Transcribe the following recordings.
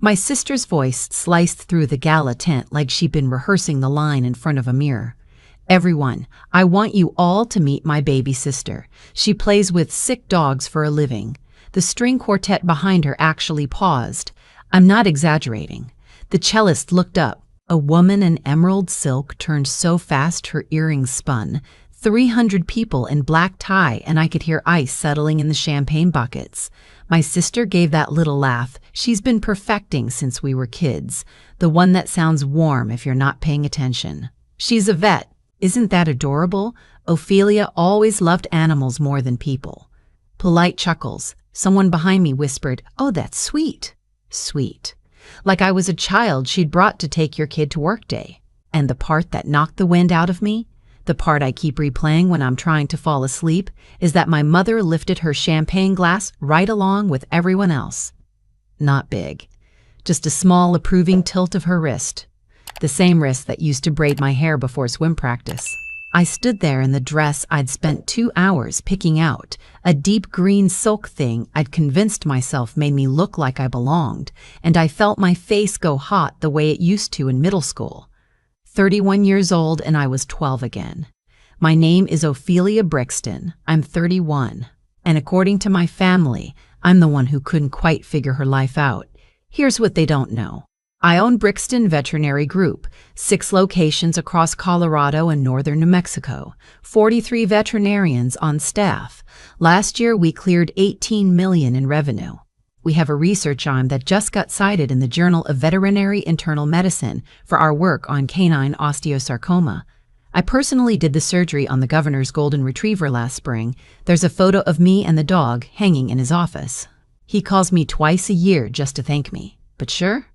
My sister's voice sliced through the gala tent like she'd been rehearsing the line in front of a mirror. "Everyone, I want you all to meet my baby sister. She plays with sick dogs for a living." The string quartet behind her actually paused. I'm not exaggerating. The cellist looked up. A woman in emerald silk turned so fast her earrings spun. 300 people in black tie, and I could hear ice settling in the champagne buckets. My sister gave that little laugh she's been perfecting since we were kids, the one that sounds warm if you're not paying attention. She's a vet. Isn't that adorable? Ophelia always loved animals more than people. Polite chuckles. Someone behind me whispered, "Oh, that's sweet." Sweet. Like I was a child she'd brought to take your kid to work day. And the part that knocked the wind out of me, the part I keep replaying when I'm trying to fall asleep, is that my mother lifted her champagne glass right along with everyone else. Not big. Just a small approving tilt of her wrist. The same wrist that used to braid my hair before swim practice. I stood there in the dress I'd spent 2 hours picking out, a deep green silk thing I'd convinced myself made me look like I belonged, and I felt my face go hot the way it used to in middle school. 31 years old and I was 12 again. My name is Ophelia Brixton. I'm 31. And according to my family, I'm the one who couldn't quite figure her life out. Here's what they don't know. I own Brixton Veterinary Group, 6 locations across Colorado and northern New Mexico, 43 veterinarians on staff. Last year, we cleared $18 million in revenue. We have a research arm that just got cited in the Journal of Veterinary Internal Medicine for our work on canine osteosarcoma. I personally did the surgery on the governor's golden retriever last spring. There's a photo of me and the dog hanging in his office. He calls me twice a year just to thank me. But sure,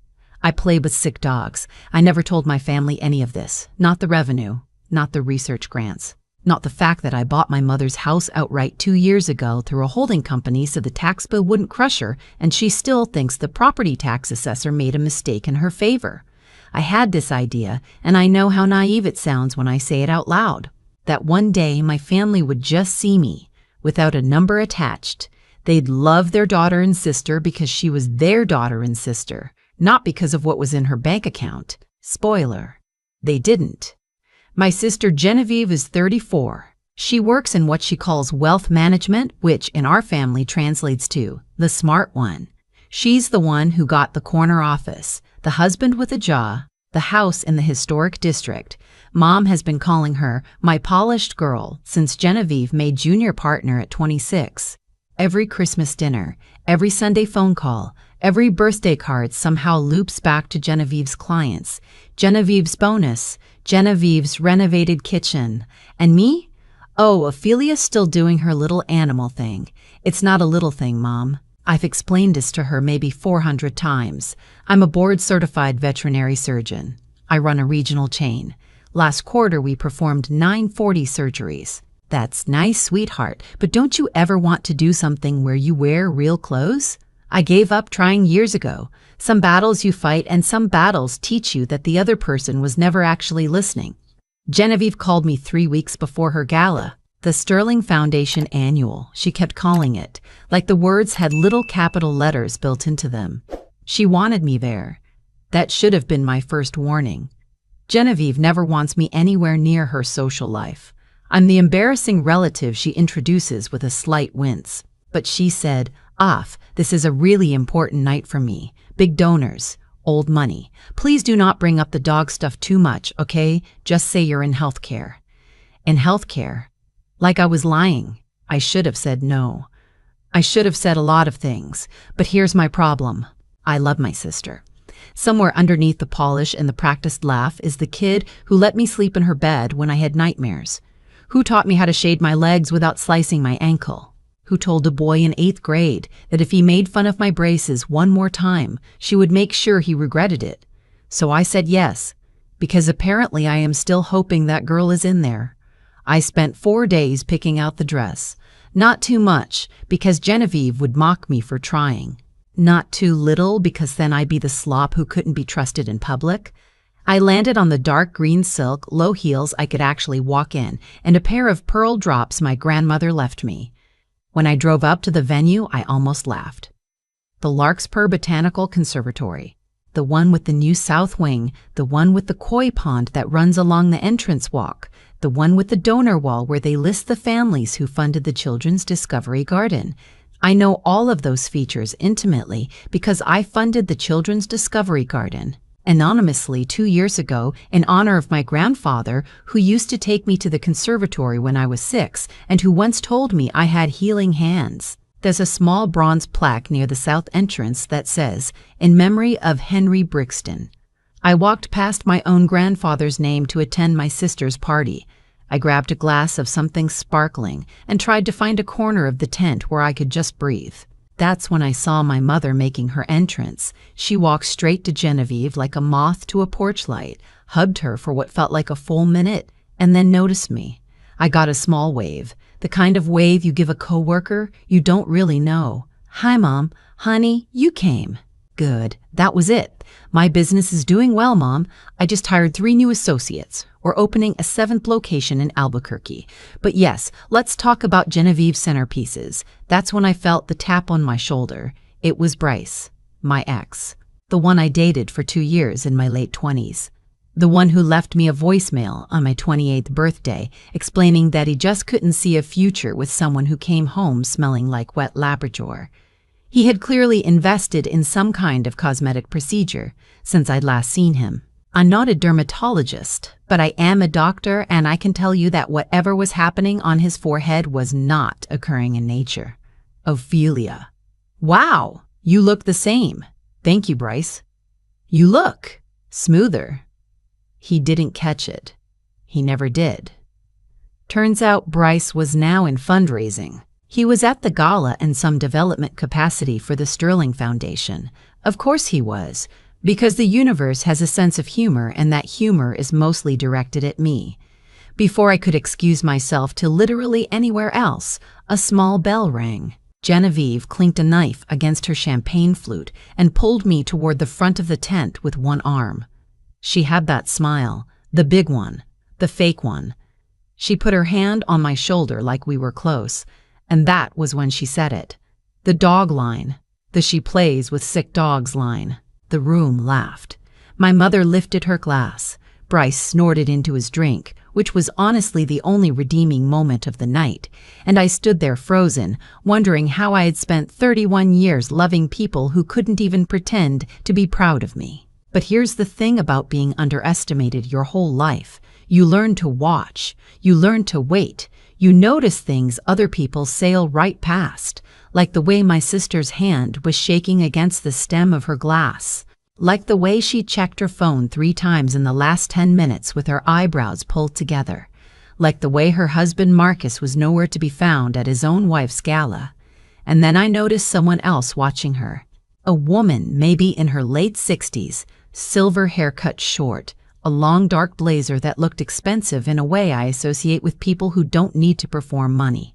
I play with sick dogs. I never told my family any of this. Not the revenue, not the research grants, not the fact that I bought my mother's house outright 2 years ago through a holding company so the tax bill wouldn't crush her, and she still thinks the property tax assessor made a mistake in her favor. I had this idea, and I know how naive it sounds when I say it out loud, that one day my family would just see me, without a number attached. They'd love their daughter and sister because she was their daughter and sister, not because of what was in her bank account. Spoiler, they didn't. My sister Genevieve is 34. She works in what she calls wealth management, which in our family translates to the smart one. She's the one who got the corner office, the husband with a jaw, the house in the historic district. Mom has been calling her my polished girl since Genevieve made junior partner at 26. Every Christmas dinner, every Sunday phone call, every birthday card somehow loops back to Genevieve's clients, Genevieve's bonus, Genevieve's renovated kitchen. And me? Oh, Ophelia's still doing her little animal thing. It's not a little thing, Mom. I've explained this to her maybe 400 times. I'm a board-certified veterinary surgeon. I run a regional chain. Last quarter, we performed 940 surgeries. That's nice, sweetheart, but don't you ever want to do something where you wear real clothes? I gave up trying years ago. Some battles you fight and some battles teach you that the other person was never actually listening. Genevieve called me 3 weeks before her gala. The Sterling Foundation Annual, she kept calling it, like the words had little capital letters built into them. She wanted me there. That should have been my first warning. Genevieve never wants me anywhere near her social life. I'm the embarrassing relative she introduces with a slight wince. But she said, this is a really important night for me. Big donors, old money. Please do not bring up the dog stuff too much, okay? Just say you're in healthcare." In healthcare? Like I was lying. I should have said no. I should have said a lot of things. But here's my problem. I love my sister. Somewhere underneath the polish and the practiced laugh is the kid who let me sleep in her bed when I had nightmares. Who taught me how to shade my legs without slicing my ankle? Who told a boy in 8th grade that if he made fun of my braces one more time, she would make sure he regretted it. So I said yes, because apparently I am still hoping that girl is in there. I spent 4 days picking out the dress. Not too much, because Genevieve would mock me for trying. Not too little, because then I'd be the slop who couldn't be trusted in public. I landed on the dark green silk, low heels I could actually walk in, and a pair of pearl drops my grandmother left me. When I drove up to the venue, I almost laughed. The Larkspur Botanical Conservatory. the one with the new south wing, the one with the koi pond that runs along the entrance walk, the one with the donor wall where they list the families who funded the Children's Discovery Garden. I know all of those features intimately because I funded the Children's Discovery Garden anonymously 2 years ago in honor of my grandfather, who used to take me to the conservatory when I was 6 and who once told me I had healing hands. There's a small bronze plaque near the south entrance that says, "In memory of Henry Brixton." I walked past my own grandfather's name to attend my sister's party. I grabbed a glass of something sparkling and tried to find a corner of the tent where I could just breathe. That's when I saw my mother making her entrance. She walked straight to Genevieve like a moth to a porch light, hugged her for what felt like a full minute, and then noticed me. I got a small wave, the kind of wave you give a coworker you don't really know. "Hi, Mom. Honey, you came." Good. That was it. "My business is doing well, Mom. I just hired 3 new associates. We're opening a 7th location in Albuquerque. But yes, let's talk about Genevieve's centerpieces." That's when I felt the tap on my shoulder. It was Bryce, my ex, the one I dated for 2 years in my late 20s. The one who left me a voicemail on my 28th birthday explaining that he just couldn't see a future with someone who came home smelling like wet Labrador. He had clearly invested in some kind of cosmetic procedure since I'd last seen him. I'm not a dermatologist, but I am a doctor, and I can tell you that whatever was happening on his forehead was not occurring in nature. Ophelia. "Wow, you look the same." "Thank you, Bryce." "You look smoother." He didn't catch it. He never did. Turns out Bryce was now in fundraising. He was at the gala in some development capacity for the Sterling Foundation. Of course he was, because the universe has a sense of humor, and that humor is mostly directed at me. Before I could excuse myself to literally anywhere else, a small bell rang. Genevieve clinked a knife against her champagne flute and pulled me toward the front of the tent with one arm. She had that smile, the big one, the fake one. She put her hand on my shoulder like we were close, and that was when she said it. The dog line, the "she plays with sick dogs" line. The room laughed. My mother lifted her glass. Bryce snorted into his drink, which was honestly the only redeeming moment of the night, and I stood there frozen, wondering how I had spent 31 years loving people who couldn't even pretend to be proud of me. But here's the thing about being underestimated your whole life. You learn to watch. You learn to wait. You notice things other people sail right past, like the way my sister's hand was shaking against the stem of her glass, like the way she checked her phone 3 times in the last 10 minutes with her eyebrows pulled together, like the way her husband Marcus was nowhere to be found at his own wife's gala. And then I noticed someone else watching her, a woman maybe in her late 60s, silver hair cut short, a long dark blazer that looked expensive in a way I associate with people who don't need to perform money.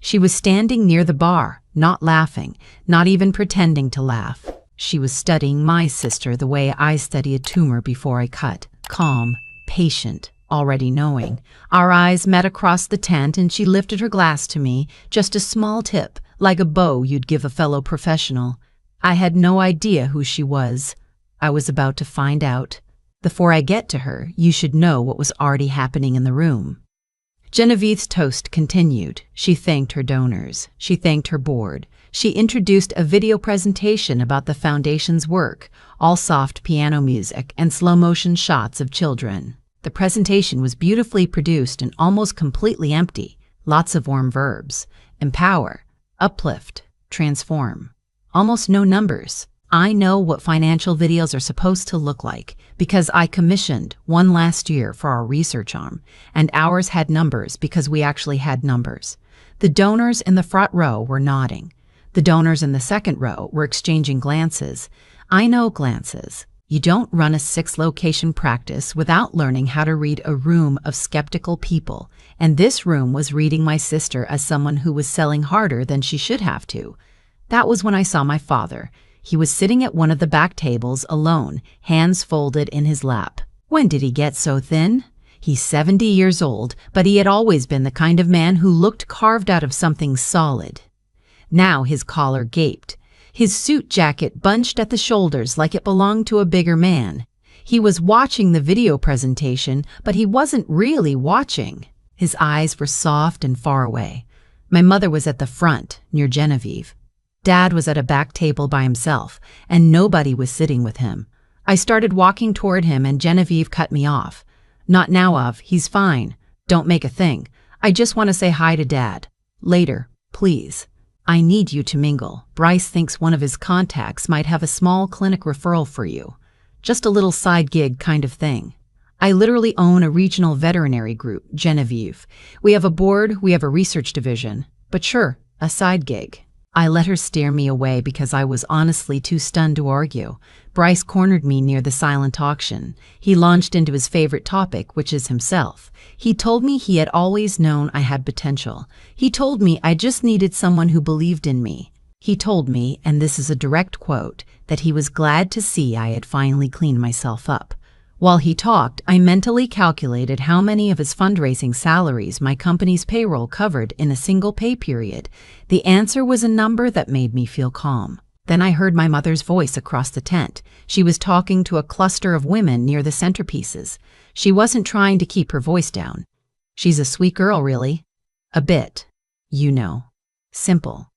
She was standing near the bar, not laughing, not even pretending to laugh. She was studying my sister the way I study a tumor before I cut, calm, patient, already knowing. Our eyes met across the tent and she lifted her glass to me, just a small tip, like a bow you'd give a fellow professional. I had no idea who she was. I was about to find out. Before I get to her, you should know what was already happening in the room. Genevieve's toast continued. She thanked her donors. She thanked her board. She introduced a video presentation about the foundation's work, all soft piano music and slow-motion shots of children. The presentation was beautifully produced and almost completely empty. Lots of warm verbs. Empower, uplift, transform. Almost no numbers. I know what financial videos are supposed to look like because I commissioned one last year for our research arm, and ours had numbers because we actually had numbers. The donors in the front row were nodding. The donors in the second row were exchanging glances. I know glances. You don't run a 6-location practice without learning how to read a room of skeptical people, and this room was reading my sister as someone who was selling harder than she should have to. That was when I saw my father. He was sitting at one of the back tables alone, hands folded in his lap. When did he get so thin? He's 70 years old, but he had always been the kind of man who looked carved out of something solid. Now his collar gaped. his suit jacket bunched at the shoulders like it belonged to a bigger man. He was watching the video presentation, but he wasn't really watching. His eyes were soft and far away. My mother was at the front, near Genevieve. Dad was at a back table by himself, and nobody was sitting with him. I started walking toward him, and Genevieve cut me off. "Not now, Of. He's fine. Don't make a thing. I just want to say hi to Dad. Later, please. I need you to mingle. Bryce thinks one of his contacts might have a small clinic referral for you. Just a little side gig kind of thing. I literally own a regional veterinary group, Genevieve. We have a board, we have a research division. But sure, a side gig." I let her steer me away because I was honestly too stunned to argue. Bryce cornered me near the silent auction. He launched into his favorite topic, which is himself. He told me he had always known I had potential. He told me I just needed someone who believed in me. He told me, and this is a direct quote, that he was glad to see I had finally cleaned myself up. While he talked, I mentally calculated how many of his fundraising salaries my company's payroll covered in a single pay period. The answer was a number that made me feel calm. Then I heard my mother's voice across the tent. She was talking to a cluster of women near the centerpieces. She wasn't trying to keep her voice down. "She's a sweet girl, really. A bit. You know. Simple.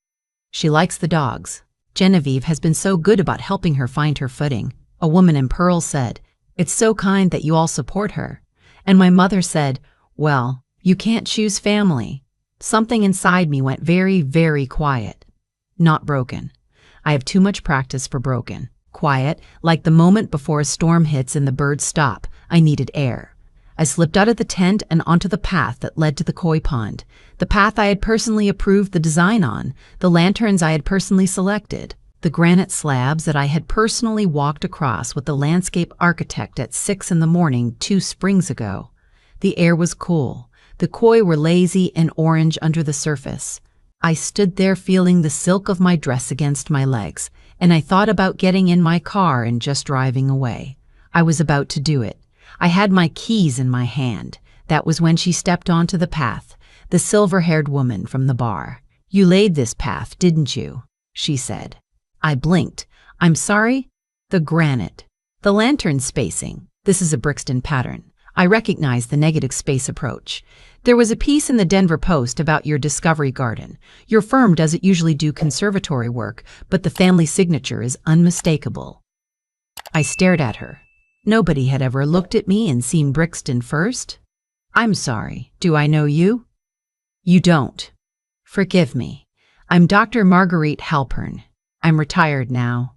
She likes the dogs. Genevieve has been so good about helping her find her footing." A woman in pearl said, "It's so kind that you all support her." And my mother said, "Well, you can't choose family." Something inside me went very, very quiet. Not broken. I have too much practice for broken. Quiet, like the moment before a storm hits and the birds stop. I needed air. I slipped out of the tent and onto the path that led to the koi pond. The path I had personally approved the design on, the lanterns I had personally selected, the granite slabs that I had personally walked across with the landscape architect at 6 in the morning 2 springs ago. The air was cool. The koi were lazy and orange under the surface. I stood there feeling the silk of my dress against my legs, and I thought about getting in my car and just driving away. I was about to do it. I had my keys in my hand. That was when she stepped onto the path, the silver-haired woman from the bar. "You laid this path, didn't you?" she said. I blinked. "I'm sorry?" "The granite. The lantern spacing. This is a Brixton pattern." I recognized the negative space approach. "There was a piece in the Denver Post about your discovery garden. Your firm doesn't usually do conservatory work, but the family signature is unmistakable." I stared at her. Nobody had ever looked at me and seen Brixton first. "I'm sorry. Do I know you?" "You don't." "Forgive me. I'm Dr. Marguerite Halpern. I'm retired now.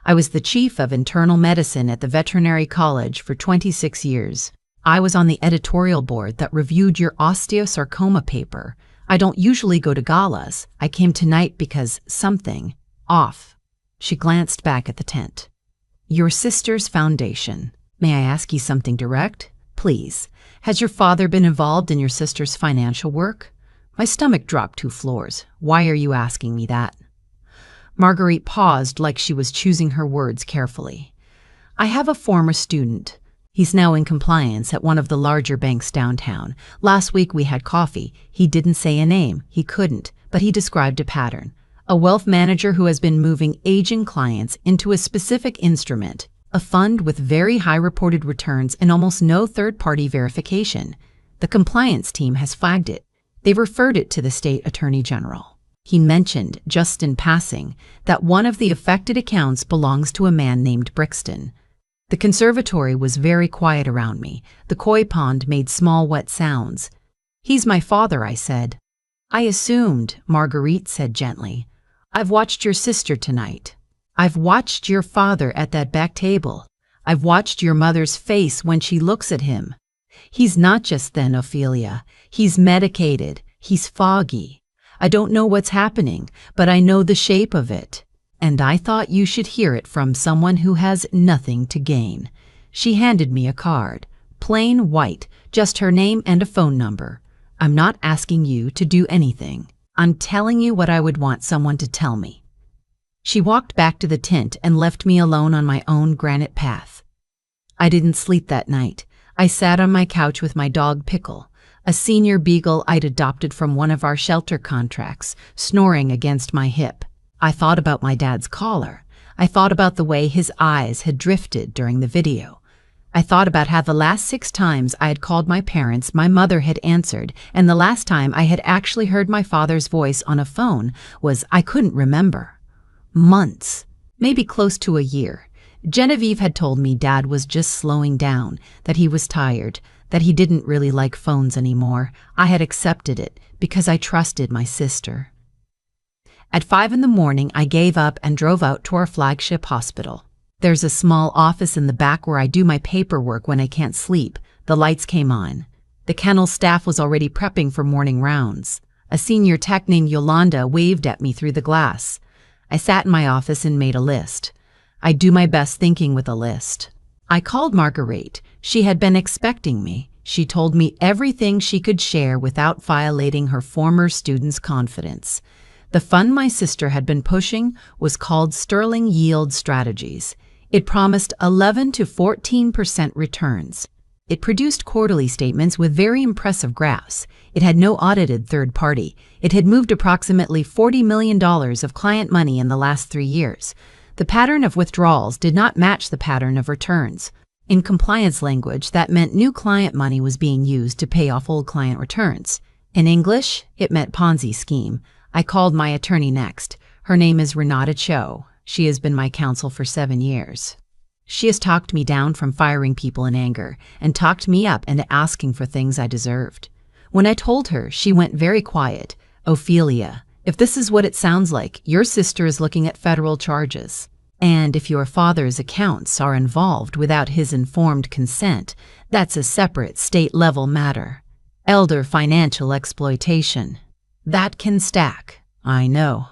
I was the chief of internal medicine at the veterinary college for 26 years. I was on the editorial board that reviewed your osteosarcoma paper. I don't usually go to galas. I came tonight because something off." She glanced back at the tent. "Your sister's foundation. May I ask you something direct? Please. Has your father been involved in your sister's financial work?" My stomach dropped 2 floors. "Why are you asking me that?" Marguerite paused like she was choosing her words carefully. "I have a former student. He's now in compliance at one of the larger banks downtown. Last week we had coffee. He didn't say a name. He couldn't, but he described a pattern. A wealth manager who has been moving aging clients into a specific instrument, a fund with very high reported returns and almost no third-party verification. The compliance team has flagged it. They've referred it to the state attorney general." He mentioned, just in passing, that one of the affected accounts belongs to a man named Brixton. The conservatory was very quiet around me. The koi pond made small wet sounds. "He's my father," I said. "I assumed," Marguerite said gently. "I've watched your sister tonight. I've watched your father at that back table. I've watched your mother's face when she looks at him. He's not just thin, Ophelia. He's medicated. He's foggy. I don't know what's happening, but I know the shape of it. And I thought you should hear it from someone who has nothing to gain." She handed me a card, plain white, just her name and a phone number. "I'm not asking you to do anything. I'm telling you what I would want someone to tell me." She walked back to the tent and left me alone on my own granite path. I didn't sleep that night. I sat on my couch with my dog Pickle, a senior beagle I'd adopted from one of our shelter contracts, snoring against my hip. I thought about my dad's collar. I thought about the way his eyes had drifted during the video. I thought about how the last 6 times I had called my parents, my mother had answered, and the last time I had actually heard my father's voice on a phone was, I couldn't remember. Months, maybe close to a year. Genevieve had told me Dad was just slowing down, that he was tired, that he didn't really like phones anymore. I had accepted it because I trusted my sister. At 5 in the morning, I gave up and drove out to our flagship hospital. There's a small office in the back where I do my paperwork when I can't sleep. The lights came on. The kennel staff was already prepping for morning rounds. A senior tech named Yolanda waved at me through the glass. I sat in my office and made a list. I do my best thinking with a list. I called Marguerite. She had been expecting me. She told me everything she could share without violating her former students' confidence. The fund my sister had been pushing was called Sterling Yield Strategies. It promised 11 to 14% returns. It produced quarterly statements with very impressive graphs. It had no audited third party. It had moved approximately $40 million of client money in the last 3 years. The pattern of withdrawals did not match the pattern of returns. In compliance language, that meant new client money was being used to pay off old client returns. In English, it meant Ponzi scheme. I called my attorney next. Her name is Renata Cho. She has been my counsel for 7 years. She has talked me down from firing people in anger and talked me up into asking for things I deserved. When I told her, she went very quiet. Ophelia, if this is what it sounds like, your sister is looking at federal charges. And if your father's accounts are involved without his informed consent, that's a separate state-level matter. Elder financial exploitation. That can stack, I know.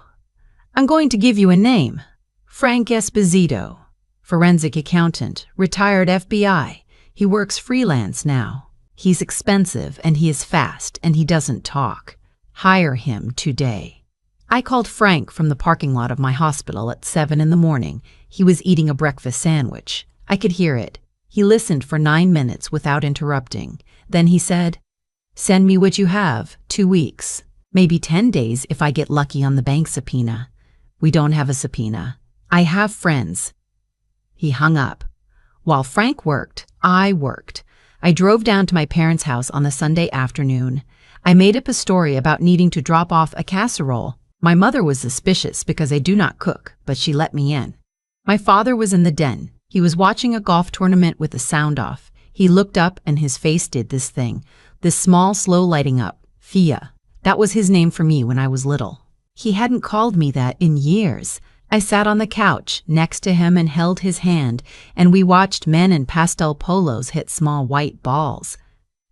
I'm going to give you a name. Frank Esposito, forensic accountant, retired FBI. He works freelance now. He's expensive and he is fast and he doesn't talk. Hire him today. I called Frank from the parking lot of my hospital at 7 in the morning. He was eating a breakfast sandwich. I could hear it. He listened for 9 minutes without interrupting. Then he said, "Send me what you have, 2 weeks. Maybe 10 days if I get lucky on the bank subpoena." We don't have a subpoena. I have friends. He hung up. While Frank worked, I worked. I drove down to my parents' house on a Sunday afternoon. I made up a story about needing to drop off a casserole. My mother was suspicious because I do not cook, but she let me in. My father was in the den. He was watching a golf tournament with the sound off. He looked up and his face did this thing, this small, slow lighting up. Fia. That was his name for me when I was little. He hadn't called me that in years. I sat on the couch next to him and held his hand, and we watched men in pastel polos hit small white balls.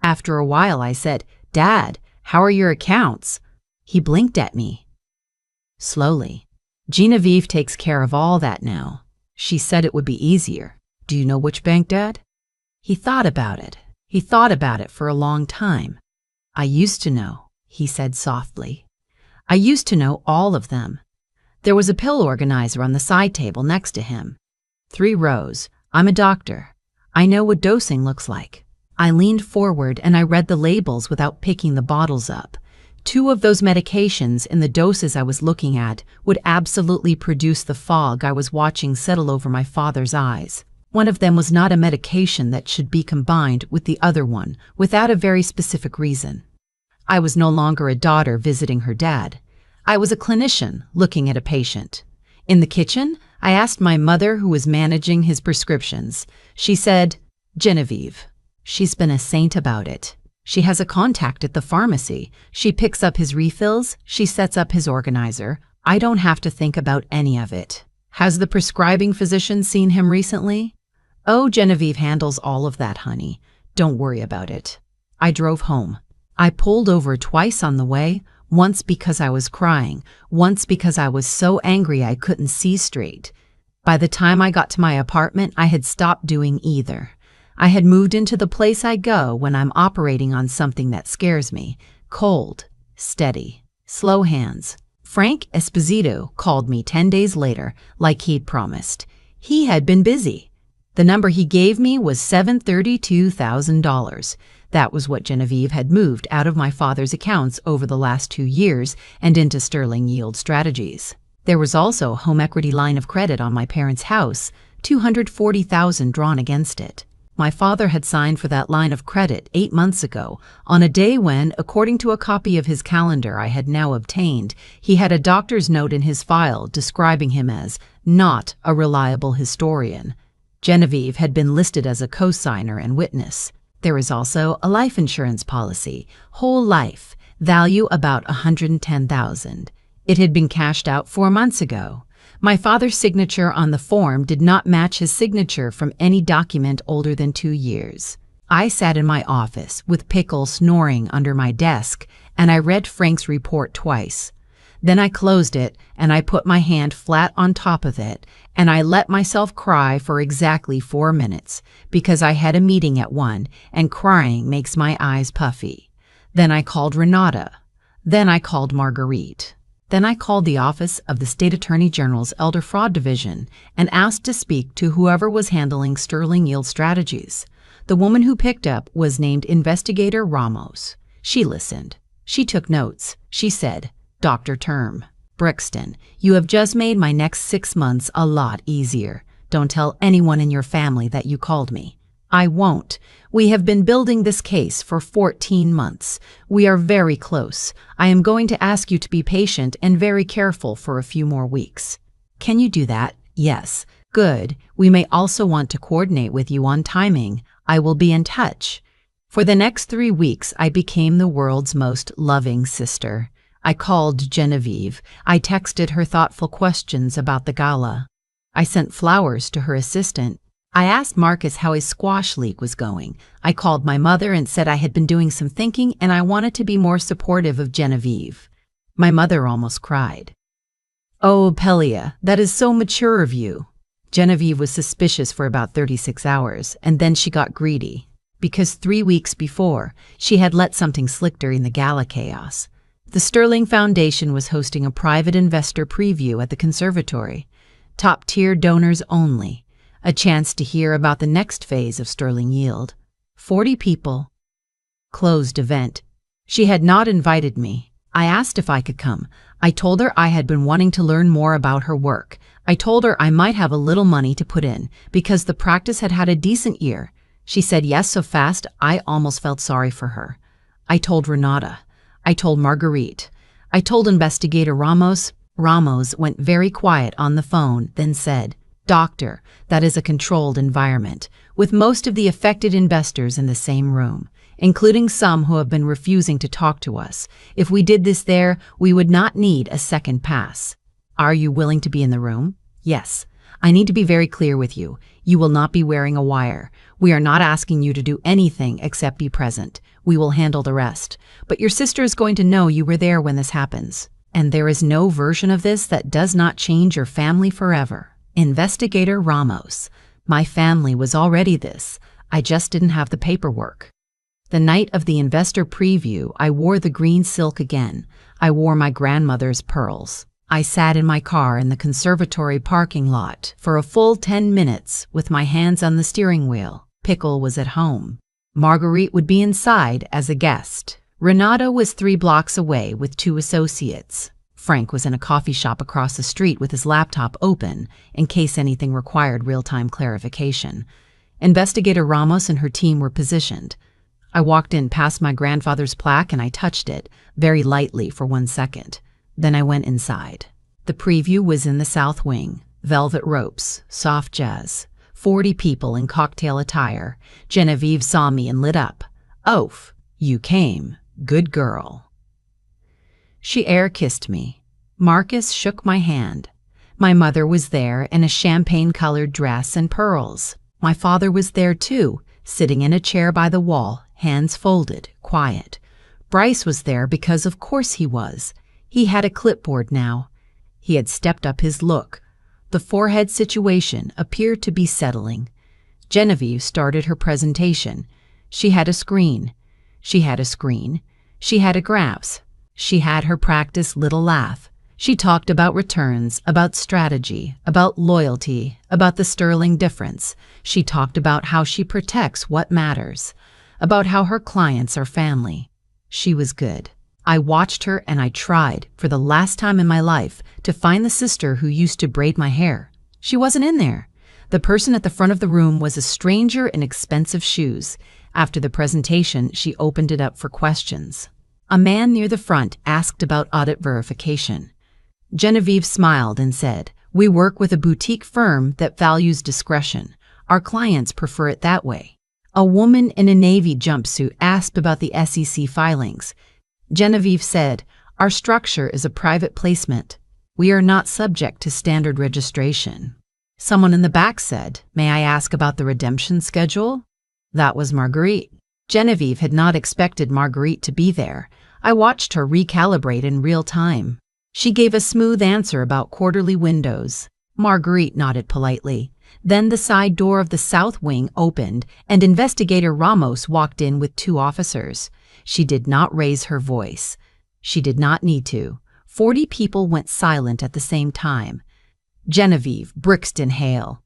After a while, I said, "Dad, how are your accounts?" He blinked at me. Slowly. "Genevieve takes care of all that now. She said it would be easier. Do you know which bank, Dad?" He thought about it. He thought about it for a long time. "I used to know," he said softly. "I used to know all of them." There was a pill organizer on the side table next to him. 3 rows. I'm a doctor. I know what dosing looks like. I leaned forward and I read the labels without picking the bottles up. 2 of those medications in the doses I was looking at would absolutely produce the fog I was watching settle over my father's eyes. One of them was not a medication that should be combined with the other one without a very specific reason. I was no longer a daughter visiting her dad. I was a clinician looking at a patient. In the kitchen, I asked my mother who was managing his prescriptions. She said, "Genevieve. She's been a saint about it. She has a contact at the pharmacy. She picks up his refills. She sets up his organizer. I don't have to think about any of it. Has the prescribing physician seen him recently?" "Oh, Genevieve handles all of that, honey. Don't worry about it." I drove home. I pulled over twice on the way, once because I was crying, once because I was so angry I couldn't see straight. By the time I got to my apartment, I had stopped doing either. I had moved into the place I go when I'm operating on something that scares me. Cold, steady, slow hands. Frank Esposito called me 10 days later, like he'd promised. He had been busy. The number he gave me was $732,000. That was what Genevieve had moved out of my father's accounts over the last 2 years and into Sterling Yield Strategies. There was also a home equity line of credit on my parents' house, $240,000 drawn against it. My father had signed for that line of credit 8 months ago, on a day when, according to a copy of his calendar I had now obtained, he had a doctor's note in his file describing him as not a reliable historian. Genevieve had been listed as a co-signer and witness. There is also a life insurance policy, whole life, value about $110,000. It had been cashed out 4 months ago. My father's signature on the form did not match his signature from any document older than 2 years. I sat in my office with Pickle snoring under my desk, and I read Frank's report twice. Then I closed it, and I put my hand flat on top of it, and I let myself cry for exactly 4 minutes, because I had a meeting at 1, and crying makes my eyes puffy. Then I called Renata. Then I called Marguerite. Then I called the office of the State Attorney General's Elder Fraud Division and asked to speak to whoever was handling Sterling Yield strategies. The woman who picked up was named Investigator Ramos. She listened. She took notes. She said, "Dr. Term, Brixton, you have just made my next 6 months a lot easier. Don't tell anyone in your family that you called me." "I won't. We have been building this case for 14 months. We are very close. I am going to ask you to be patient and very careful for a few more weeks." "Can you do that?" "Yes." "Good. We may also want to coordinate with you on timing. I will be in touch." For the next 3 weeks, I became the world's most loving sister. I called Genevieve. I texted her thoughtful questions about the gala. I sent flowers to her assistant. I asked Marcus how his squash league was going. I called my mother and said I had been doing some thinking and I wanted to be more supportive of Genevieve. My mother almost cried. "Oh, Pelia, that is so mature of you." Genevieve was suspicious for about 36 hours, and then she got greedy. Because 3 weeks before, she had let something slip during the gala chaos. The Sterling Foundation was hosting a private investor preview at the conservatory. Top-tier donors only. A chance to hear about the next phase of Sterling Yield. 40 people. Closed event. She had not invited me. I asked if I could come. I told her I had been wanting to learn more about her work. I told her I might have a little money to put in, because the practice had had a decent year. She said yes so fast I almost felt sorry for her. I told Renata. I told Marguerite. I told Investigator Ramos. Ramos went very quiet on the phone, then said, "Doctor, that is a controlled environment, with most of the affected investors in the same room, including some who have been refusing to talk to us. If we did this there, we would not need a second pass. Are you willing to be in the room?" "Yes. I need to be very clear with you. You will not be wearing a wire. We are not asking you to do anything except be present. We will handle the rest. But your sister is going to know you were there when this happens. And there is no version of this that does not change your family forever." Investigator Ramos. My family was already this. I just didn't have the paperwork. The night of the investor preview, I wore the green silk again. I wore my grandmother's pearls. I sat in my car in the conservatory parking lot for a full 10 minutes with my hands on the steering wheel. Pickle was at home. Marguerite would be inside as a guest. Renata was 3 blocks away with 2 associates. Frank was in a coffee shop across the street with his laptop open in case anything required real-time clarification. Investigator Ramos and her team were positioned. I walked in past my grandfather's plaque and I touched it, very lightly for 1 second. Then I went inside. The preview was in the south wing. Velvet ropes, soft jazz, 40 people in cocktail attire. Genevieve saw me and lit up. "Oaf, you came. Good girl." She air-kissed me. Marcus shook my hand. My mother was there in a champagne-colored dress and pearls. My father was there too, sitting in a chair by the wall, hands folded, quiet. Bryce was there because of course he was. He had a clipboard now. He had stepped up his look. The forehead situation appeared to be settling. Genevieve started her presentation. She had a screen. She had a screen. She had a graphs. She had her practice little laugh. She talked about returns, about strategy, about loyalty, about the sterling difference. She talked about how she protects what matters, about how her clients are family. She was good. I watched her and I tried, for the last time in my life, to find the sister who used to braid my hair. She wasn't in there. The person at the front of the room was a stranger in expensive shoes. After the presentation, she opened it up for questions. A man near the front asked about audit verification. Genevieve smiled and said, "We work with a boutique firm that values discretion. Our clients prefer it that way." A woman in a navy jumpsuit asked about the SEC filings. Genevieve said, "Our structure is a private placement. We are not subject to standard registration." Someone in the back said, "May I ask about the redemption schedule?" That was Marguerite. Genevieve had not expected Marguerite to be there. I watched her recalibrate in real time. She gave a smooth answer about quarterly windows. Marguerite nodded politely. Then the side door of the south wing opened, and Investigator Ramos walked in with 2 officers. She did not raise her voice. She did not need to. 40 people went silent at the same time. Genevieve, Brixton Hale.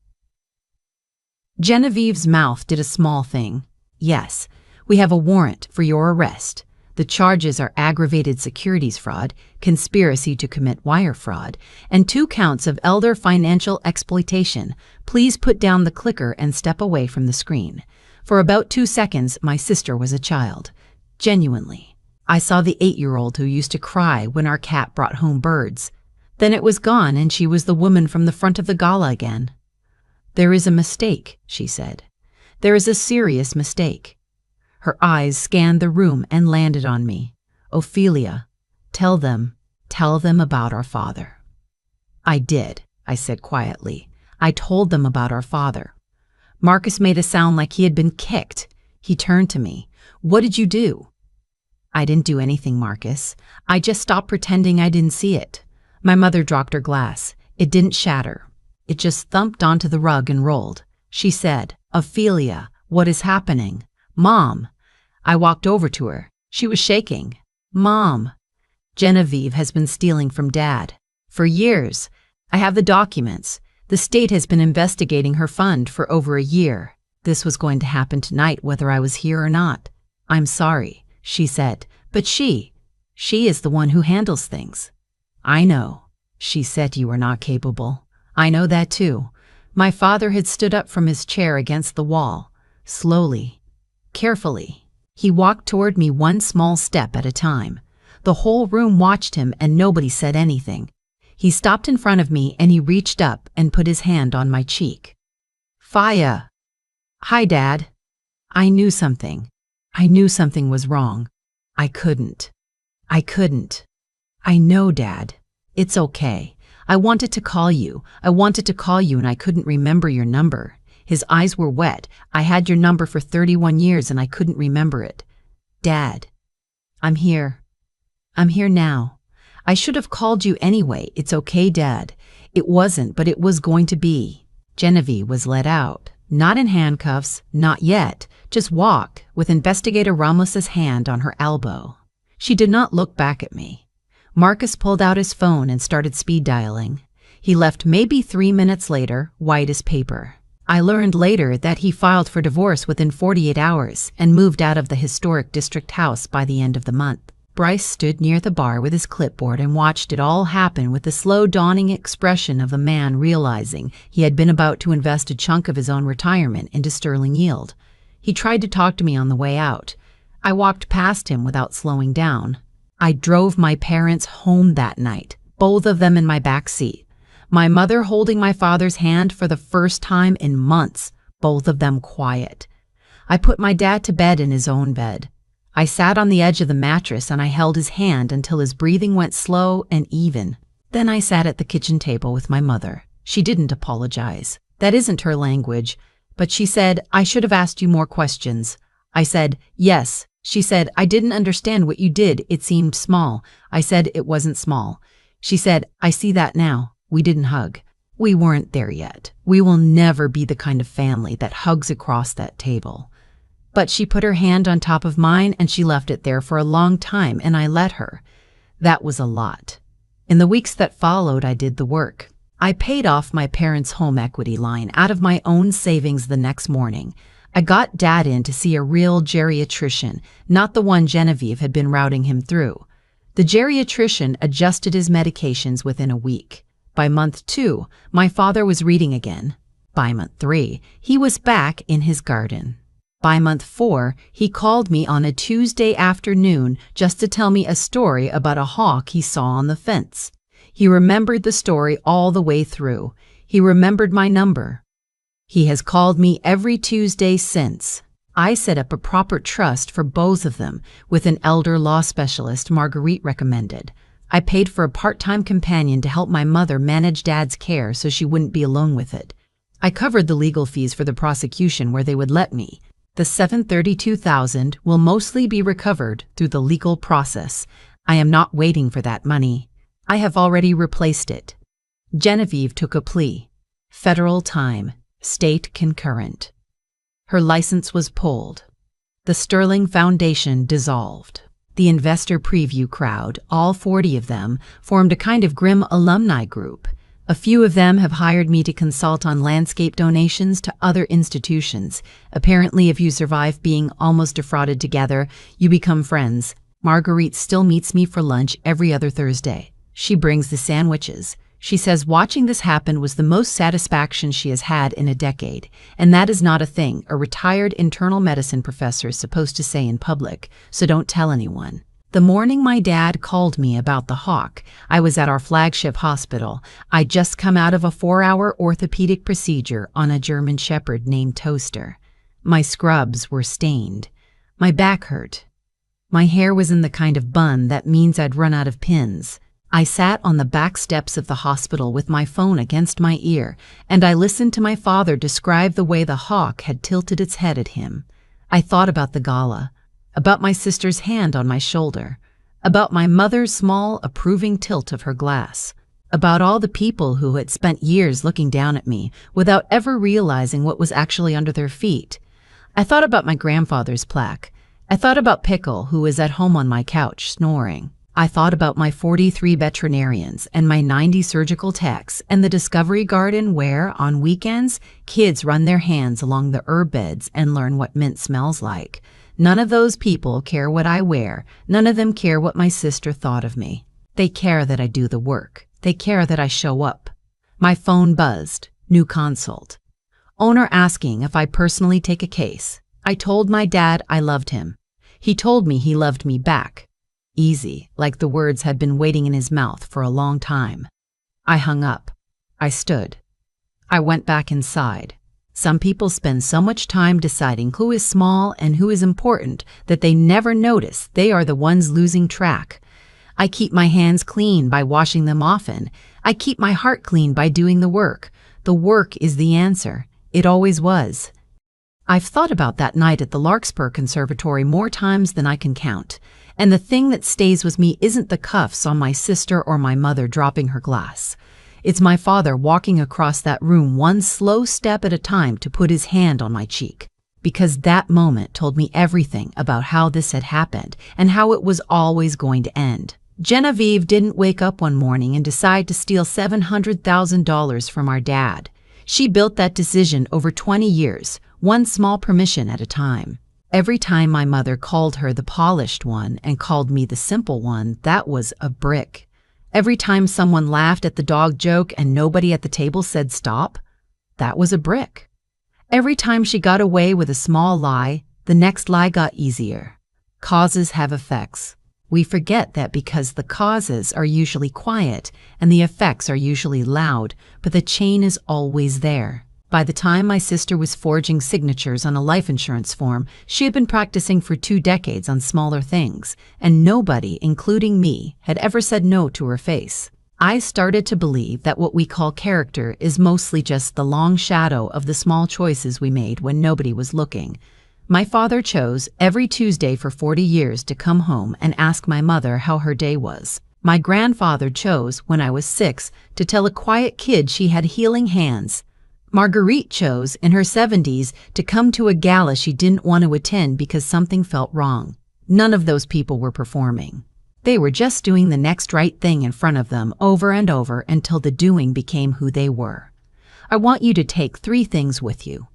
Genevieve's mouth did a small thing. "Yes, we have a warrant for your arrest. The charges are aggravated securities fraud, conspiracy to commit wire fraud, and 2 counts of elder financial exploitation. Please put down the clicker and step away from the screen." For about 2 seconds, my sister was a child. Genuinely. I saw the 8-year-old who used to cry when our cat brought home birds. Then it was gone and she was the woman from the front of the gala again. "There is a mistake," she said. "There is a serious mistake." Her eyes scanned the room and landed on me. "Ophelia, tell them about our father." "I did," I said quietly. "I told them about our father." Marcus made a sound like he had been kicked. He turned to me. "What did you do?" "I didn't do anything, Marcus. I just stopped pretending I didn't see it." My mother dropped her glass. It didn't shatter. It just thumped onto the rug and rolled. She said, "Ophelia, what is happening?" "Mom." I walked over to her. She was shaking. "Mom, Genevieve has been stealing from Dad. For years. I have the documents. The state has been investigating her fund for over a year. This was going to happen tonight whether I was here or not." "I'm sorry," she said, "but she is the one who handles things." "I know," she said, "you are not capable. I know that too." My father had stood up from his chair against the wall. Slowly, carefully, he walked toward me 1 small step at a time. The whole room watched him and nobody said anything. He stopped in front of me and he reached up and put his hand on my cheek. "Faya." "Hi, Dad." I knew something. I knew something was wrong. I couldn't. "I know, Dad. It's okay. I wanted to call you and I couldn't remember your number." His eyes were wet. "I had your number for 31 years and I couldn't remember it." "Dad, I'm here. I'm here now. I should have called you anyway. It's okay, Dad. It wasn't, but it was going to be." Genevieve was let out. Not in handcuffs, not yet. Just walked, with Investigator Ramos's hand on her elbow. She did not look back at me. Marcus pulled out his phone and started speed dialing. He left maybe 3 minutes later, white as paper. I learned later that he filed for divorce within 48 hours and moved out of the historic district house by the end of the month. Bryce stood near the bar with his clipboard and watched it all happen with the slow dawning expression of a man realizing he had been about to invest a chunk of his own retirement into sterling yield. He tried to talk to me on the way out. I walked past him without slowing down. I drove my parents home that night, both of them in my back seat. My mother holding my father's hand for the first time in months, both of them quiet. I put my dad to bed in his own bed. I sat on the edge of the mattress and I held his hand until his breathing went slow and even. Then I sat at the kitchen table with my mother. She didn't apologize. That isn't her language. But she said, "I should have asked you more questions." I said, "Yes." She said, "I didn't understand what you did. It seemed small." I said, "It wasn't small." She said, "I see that now. We didn't hug. We weren't there yet. We will never be the kind of family that hugs across that table." But she put her hand on top of mine and she left it there for a long time and I let her. That was a lot. In the weeks that followed, I did the work. I paid off my parents' home equity line out of my own savings the next morning. I got Dad in to see a real geriatrician, not the one Genevieve had been routing him through. The geriatrician adjusted his medications within a week. By month 2, my father was reading again. By month 3, he was back in his garden. By month 4, he called me on a Tuesday afternoon just to tell me a story about a hawk he saw on the fence. He remembered the story all the way through. He remembered my number. He has called me every Tuesday since. I set up a proper trust for both of them with an elder law specialist Marguerite recommended. I paid for a part-time companion to help my mother manage Dad's care so she wouldn't be alone with it. I covered the legal fees for the prosecution where they would let me. The $732,000 will mostly be recovered through the legal process. I am not waiting for that money. I have already replaced it. Genevieve took a plea. Federal time, state concurrent. Her license was pulled. The Sterling Foundation dissolved. The investor preview crowd, all 40 of them, formed a kind of grim alumni group. A few of them have hired me to consult on landscape donations to other institutions. Apparently, if you survive being almost defrauded together, you become friends. Marguerite still meets me for lunch every other Thursday. She brings the sandwiches. She says watching this happen was the most satisfaction she has had in a decade, and that is not a thing a retired internal medicine professor is supposed to say in public, so don't tell anyone. The morning my dad called me about the hawk, I was at our flagship hospital. I'd just come out of a 4-hour orthopedic procedure on a German Shepherd named Toaster. My scrubs were stained. My back hurt. My hair was in the kind of bun that means I'd run out of pins. I sat on the back steps of the hospital with my phone against my ear, and I listened to my father describe the way the hawk had tilted its head at him. I thought about the gala, about my sister's hand on my shoulder, about my mother's small, approving tilt of her glass, about all the people who had spent years looking down at me without ever realizing what was actually under their feet. I thought about my grandfather's plaque. I thought about Pickle, who was at home on my couch, snoring. I thought about my 43 veterinarians and my 90 surgical techs and the Discovery Garden where, on weekends, kids run their hands along the herb beds and learn what mint smells like. None of those people care what I wear. None of them care what my sister thought of me. They care that I do the work. They care that I show up. My phone buzzed. New consult. Owner asking if I personally take a case. I told my dad I loved him. He told me he loved me back. Easy, like the words had been waiting in his mouth for a long time. I hung up. I stood. I went back inside. Some people spend so much time deciding who is small and who is important that they never notice they are the ones losing track. I keep my hands clean by washing them often. I keep my heart clean by doing the work. The work is the answer. It always was. I've thought about that night at the Larkspur Conservatory more times than I can count. And the thing that stays with me isn't the cuffs on my sister or my mother dropping her glass. It's my father walking across that room one slow step at a time to put his hand on my cheek. Because that moment told me everything about how this had happened and how it was always going to end. Genevieve didn't wake up one morning and decide to steal $700,000 from our dad. She built that decision over 20 years, one small permission at a time. Every time my mother called her the polished one and called me the simple one, that was a brick. Every time someone laughed at the dog joke and nobody at the table said stop, that was a brick. Every time she got away with a small lie, the next lie got easier. Causes have effects. We forget that because the causes are usually quiet and the effects are usually loud, but the chain is always there. By the time my sister was forging signatures on a life insurance form, she had been practicing for 2 decades on smaller things, and nobody, including me, had ever said no to her face. I started to believe that what we call character is mostly just the long shadow of the small choices we made when nobody was looking. My father chose every Tuesday for 40 years to come home and ask my mother how her day was. My grandfather chose, when I was 6, to tell a quiet kid she had healing hands. Marguerite chose, in her 70s, to come to a gala she didn't want to attend because something felt wrong. None of those people were performing. They were just doing the next right thing in front of them over and over until the doing became who they were. I want you to take 3 things with you.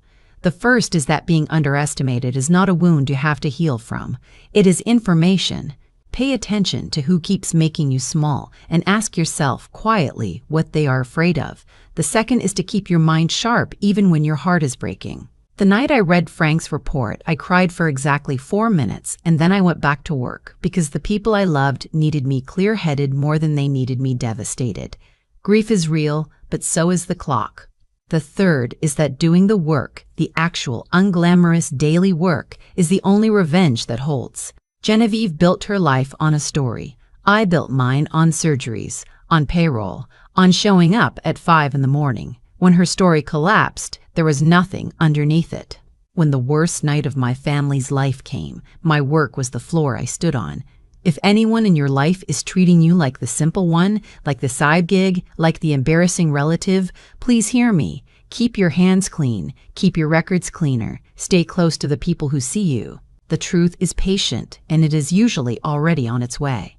The first is that being underestimated is not a wound you have to heal from. It is information. Pay attention to who keeps making you small and ask yourself quietly what they are afraid of. The second is to keep your mind sharp even when your heart is breaking. The night I read Frank's report, I cried for exactly 4 minutes, and then I went back to work because the people I loved needed me clear-headed more than they needed me devastated. Grief is real, but so is the clock. The third is that doing the work, the actual unglamorous daily work, is the only revenge that holds. Genevieve built her life on a story. I built mine on surgeries, on payroll, on showing up at 5 in the morning. When her story collapsed, there was nothing underneath it. When the worst night of my family's life came, my work was the floor I stood on. If anyone in your life is treating you like the simple one, like the side gig, like the embarrassing relative, please hear me. Keep your hands clean. Keep your records cleaner. Stay close to the people who see you. The truth is patient, and it is usually already on its way.